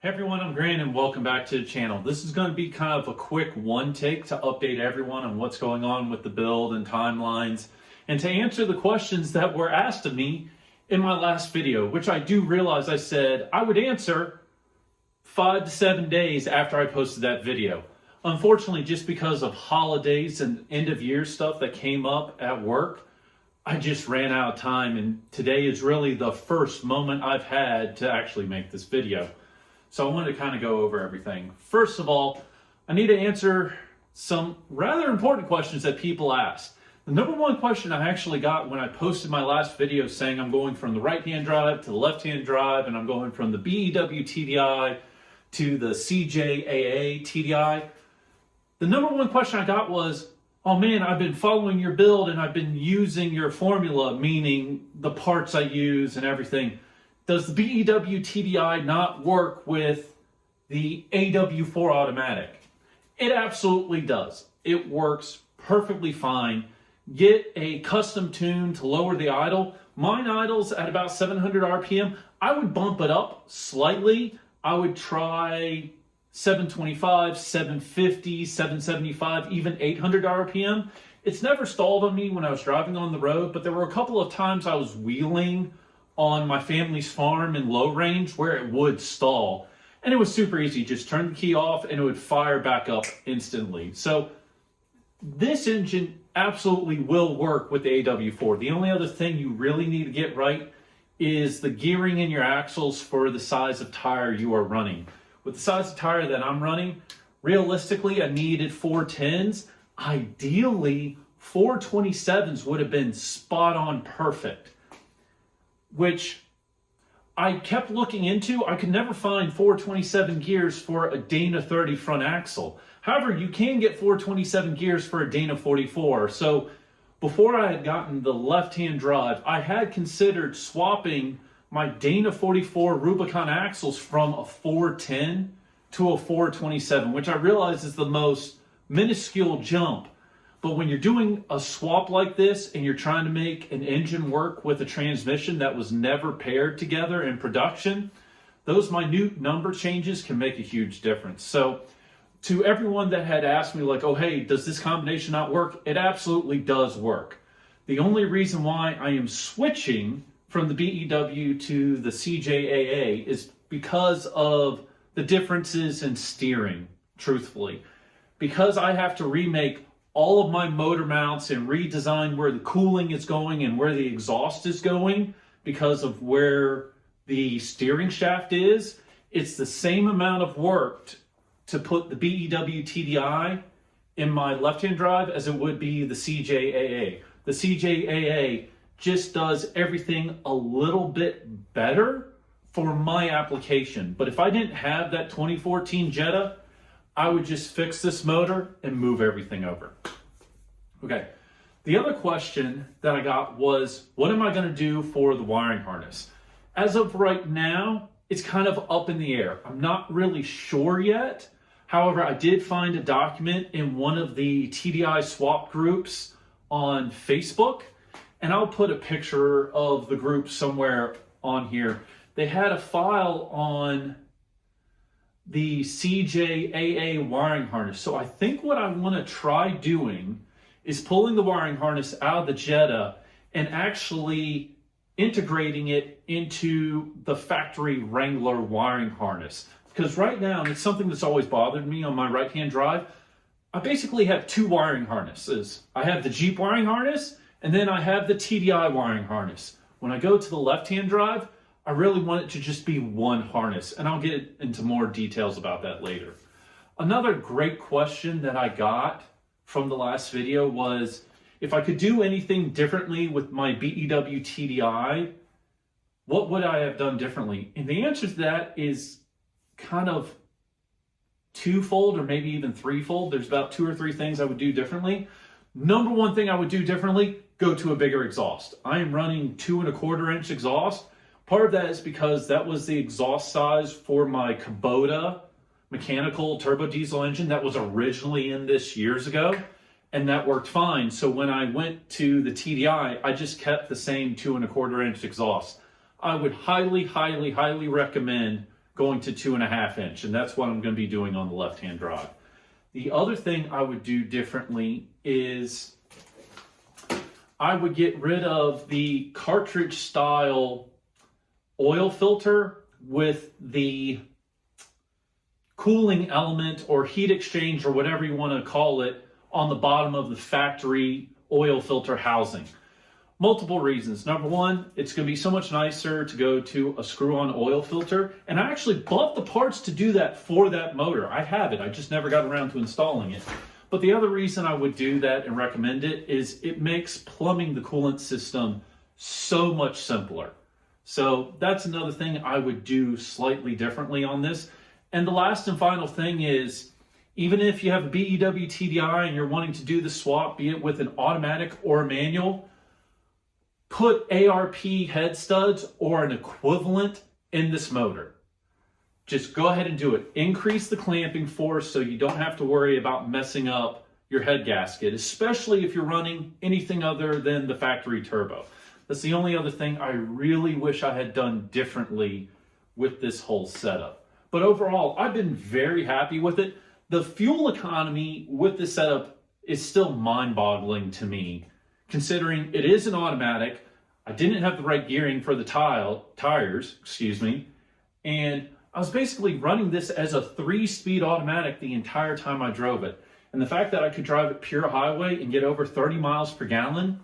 Hey everyone, I'm Grant and welcome back to the channel. This is going to be kind of a quick one take to update everyone on what's going on with the build and timelines and to answer the questions that were asked of me in my last video, which I do realize I said I would answer 5 to 7 days after I posted that video. Unfortunately, just because of holidays and end of year stuff that came up at work, I just ran out of time, and today is really the first moment I've had to actually make this video. So I wanted to kind of go over everything. First of all, I need to answer some rather important questions that people asked. The number one question I actually got when I posted my last video saying I'm going from the right-hand drive to the left-hand drive and I'm going from the BEW TDI to the CJAA TDI, the number one question I got was, oh man, I've been following your build and I've been using your formula, meaning the parts I use and everything. Does the BEW TDI not work with the AW4 automatic? It absolutely does. It works perfectly fine. Get a custom tune to lower the idle. Mine idles at about 700 RPM. I would bump it up slightly. I would try 725, 750, 775, even 800 RPM. It's never stalled on me when I was driving on the road, but there were a couple of times I was wheeling on my family's farm in low range where it would stall. And it was super easy. Just turn the key off and it would fire back up instantly. So this engine absolutely will work with the AW4. The only other thing you really need to get right is the gearing in your axles for the size of tire you are running. With the size of tire that I'm running, realistically, I needed 410s. Ideally, 427s would have been spot on perfect, which I kept looking into. I could never find 427 gears for a Dana 30 front axle. However, you can get 427 gears for a Dana 44. So before I had gotten the left-hand drive, I had considered swapping my Dana 44 Rubicon axles from a 410 to a 427, which I realize is the most minuscule jump. But when you're doing a swap like this and you're trying to make an engine work with a transmission that was never paired together in production, those minute number changes can make a huge difference. So to everyone that had asked me like, oh, hey, does this combination not work? It absolutely does work. The only reason why I am switching from the BEW to the CJAA is because of the differences in steering, truthfully. Because I have to remake all of my motor mounts and redesign where the cooling is going and where the exhaust is going because of where the steering shaft is, it's the same amount of work to put the BEW TDI in my left-hand drive as it would be the CJAA. The CJAA just does everything a little bit better for my application. But if I didn't have that 2014 Jetta, I would just fix this motor and move everything over. Okay, the other question that I got was, what am I going to do for the wiring harness? As of right now, it's kind of up in the air. I'm not really sure yet. However, I did find a document in one of the TDI swap groups on Facebook, and I'll put a picture of the group somewhere on here. They had a file on the CJAA wiring harness. So I think what I want to try doing is pulling the wiring harness out of the Jetta and actually integrating it into the factory Wrangler wiring harness. Because right now, and it's something that's always bothered me on my right-hand drive, I basically have two wiring harnesses. I have the Jeep wiring harness, and then I have the TDI wiring harness. When I go to the left-hand drive, I really want it to just be one harness, and I'll get into more details about that later. Another great question that I got from the last video was if I could do anything differently with my BEW TDI, what would I have done differently? And the answer to that is kind of twofold or maybe even threefold. There's about 2 or 3 things I would do differently. Number one thing I would do differently, go to a bigger exhaust. I am running 2¼ inch exhaust. Part of that is because that was the exhaust size for my Kubota mechanical turbo diesel engine that was originally in this years ago, and that worked fine. So when I went to the TDI, I just kept the same 2¼ inch exhaust. I would highly, highly, highly recommend going to 2.5 inch, and that's what I'm going to be doing on the left-hand drive. The other thing I would do differently is I would get rid of the cartridge style oil filter with the cooling element or heat exchange or whatever you want to call it on the bottom of the factory oil filter housing. Multiple reasons. Number one, it's going to be so much nicer to go to a screw-on oil filter. And I actually bought the parts to do that for that motor. I have it. I just never got around to installing it. But the other reason I would do that and recommend it is it makes plumbing the coolant system so much simpler. So that's another thing I would do slightly differently on this. And the last and final thing is, even if you have a BEW TDI and you're wanting to do the swap, be it with an automatic or a manual, put ARP head studs or an equivalent in this motor. Just go ahead and do it. Increase the clamping force so you don't have to worry about messing up your head gasket, especially if you're running anything other than the factory turbo. That's the only other thing I really wish I had done differently with this whole setup. But overall, I've been very happy with it. The fuel economy with this setup is still mind-boggling to me, considering it is an automatic. I didn't have the right gearing for the tires, and I was basically running this as a 3-speed automatic the entire time I drove it. And the fact that I could drive it pure highway and get over 30 miles per gallon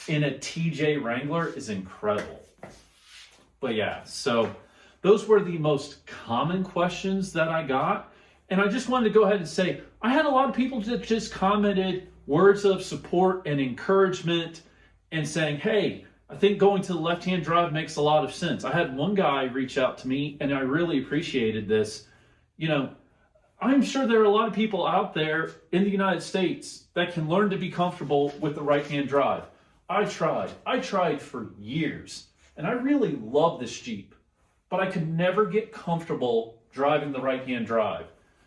in a TJ Wrangler is incredible. But yeah, so those were the most common questions that I got. And I just wanted to go ahead and say, I had a lot of people that just commented words of support and encouragement and saying, hey, I think going to the left-hand drive makes a lot of sense. I had one guy reach out to me, and I really appreciated this. You know, I'm sure there are a lot of people out there in the United States that can learn to be comfortable with the right-hand drive. I tried for years, and I really love this Jeep, but I could never get comfortable driving the right-hand drive.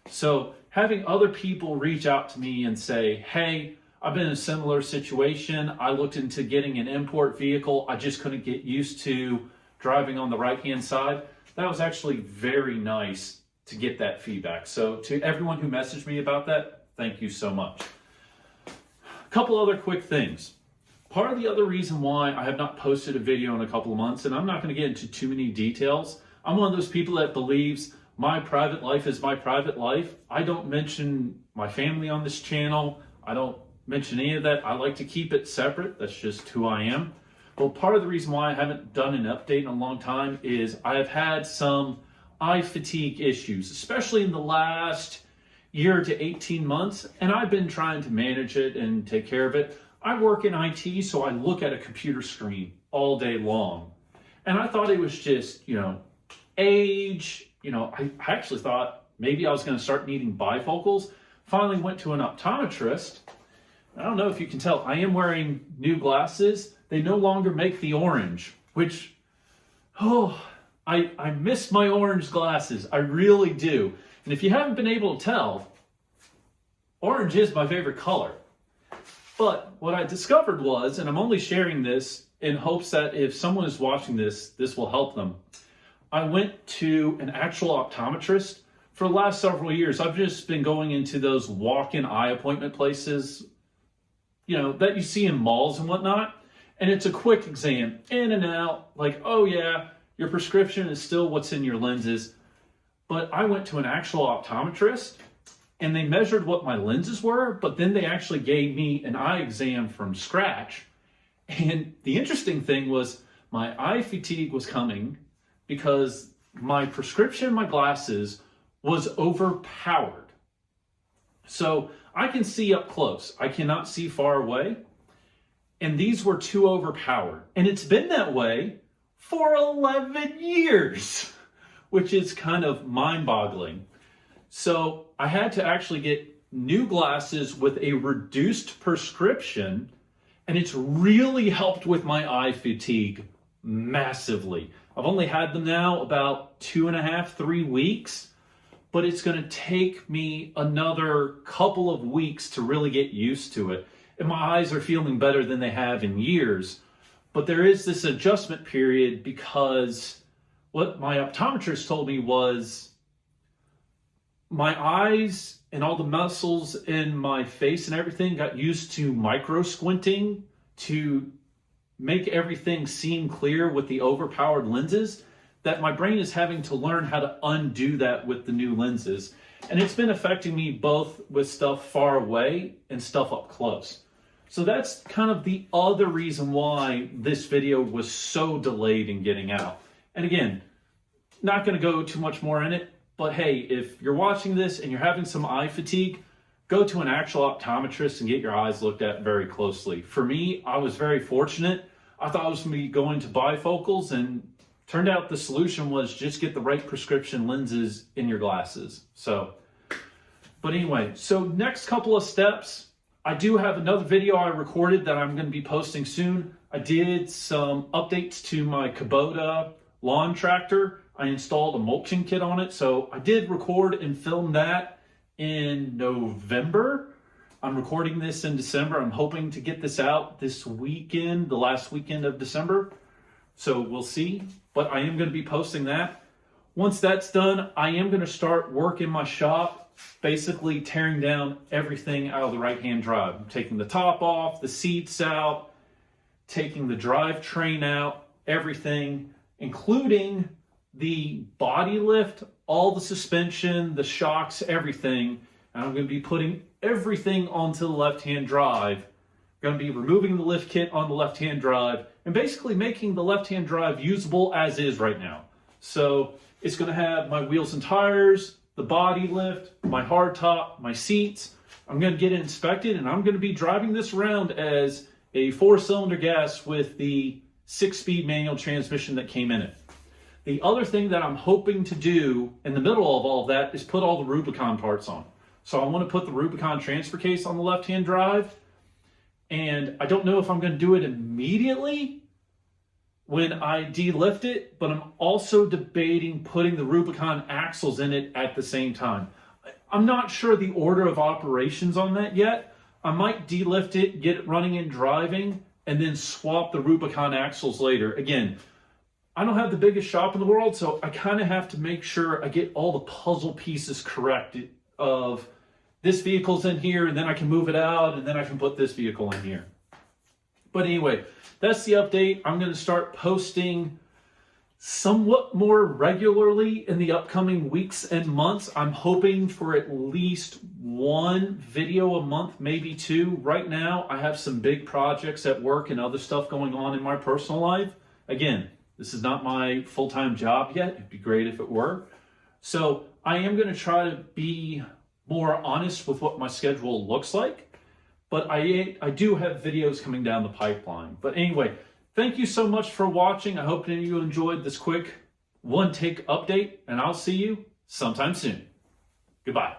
So having other people reach out to me and say, hey, I've been in a similar situation. I looked into getting an import vehicle. I just couldn't get used to driving on the right-hand side. That was actually very nice to get that feedback. So to everyone who messaged me about that, thank you so much. A couple other quick things. Part of the other reason why I have not posted a video in a couple of months, and I'm not going to get into too many details, I'm one of those people that believes my private life is my private life. I don't mention my family on this channel. I don't mention any of that. I like to keep it separate. That's just who I am. Well, part of the reason why I haven't done an update in a long time is I have had some eye fatigue issues, especially in the last year to 18 months, and I've been trying to manage it and take care of it. I work in IT, so I look at a computer screen all day long. And I thought it was just, age. I actually thought maybe I was going to start needing bifocals. Finally went to an optometrist. I don't know if you can tell, I am wearing new glasses. They no longer make the orange, which, I miss my orange glasses. I really do. And if you haven't been able to tell, orange is my favorite color. But what I discovered was, and I'm only sharing this in hopes that if someone is watching this, this will help them. I went to an actual optometrist for the last several years. I've just been going into those walk-in eye appointment places, that you see in malls and whatnot. And it's a quick exam, in and out, like, oh yeah, your prescription is still what's in your lenses. But I went to an actual optometrist and they measured what my lenses were, but then they actually gave me an eye exam from scratch. And the interesting thing was my eye fatigue was coming because my prescription, my glasses, was overpowered. So I can see up close. I cannot see far away. And these were too overpowered. And it's been that way for 11 years, which is kind of mind-boggling. So I had to actually get new glasses with a reduced prescription, and it's really helped with my eye fatigue massively. I've only had them now about 2.5, 3 weeks, but it's going to take me another couple of weeks to really get used to it. And my eyes are feeling better than they have in years. But there is this adjustment period because what my optometrist told me was my eyes and all the muscles in my face and everything got used to micro squinting to make everything seem clear with the overpowered lenses, that my brain is having to learn how to undo that with the new lenses. And it's been affecting me both with stuff far away and stuff up close. So that's kind of the other reason why this video was so delayed in getting out. And again, not going to go too much more in it, but hey, if you're watching this and you're having some eye fatigue, go to an actual optometrist and get your eyes looked at very closely. For me, I was very fortunate. I thought I was going to be going to bifocals, and turned out the solution was just get the right prescription lenses in your glasses. But anyway, so next couple of steps, I do have another video I recorded that I'm going to be posting soon. I did some updates to my Kubota lawn tractor. I installed a mulching kit on it. So I did record and film that in November. I'm recording this in December. I'm hoping to get this out this weekend, the last weekend of December. So we'll see, but I am going to be posting that. Once that's done, I am going to start work in my shop, basically tearing down everything out of the right-hand drive. I'm taking the top off, the seats out, taking the drivetrain out, everything, including the body lift, all the suspension, the shocks, everything. And I'm going to be putting everything onto the left-hand drive. I'm going to be removing the lift kit on the left-hand drive and basically making the left-hand drive usable as is right now. So it's going to have my wheels and tires, the body lift, my hardtop, my seats. I'm going to get it inspected, and I'm going to be driving this around as a 4-cylinder gas with the 6-speed manual transmission that came in it. The other thing that I'm hoping to do in the middle of all of that is put all the Rubicon parts on. So I want to put the Rubicon transfer case on the left-hand drive, and I don't know if I'm going to do it immediately when I delift it, but I'm also debating putting the Rubicon axles in it at the same time. I'm not sure the order of operations on that yet. I might delift it, get it running and driving, and then swap the Rubicon axles later. Again, I don't have the biggest shop in the world, so I kind of have to make sure I get all the puzzle pieces correct of this vehicle's in here, and then I can move it out, and then I can put this vehicle in here. But anyway, that's the update. I'm going to start posting somewhat more regularly in the upcoming weeks and months. I'm hoping for at least one video a month, maybe two. Right now, I have some big projects at work and other stuff going on in my personal life. Again, this is not my full-time job yet. It'd be great if it were. So I am going to try to be more honest with what my schedule looks like. But I do have videos coming down the pipeline. But anyway, thank you so much for watching. I hope that you enjoyed this quick one-take update, and I'll see you sometime soon. Goodbye.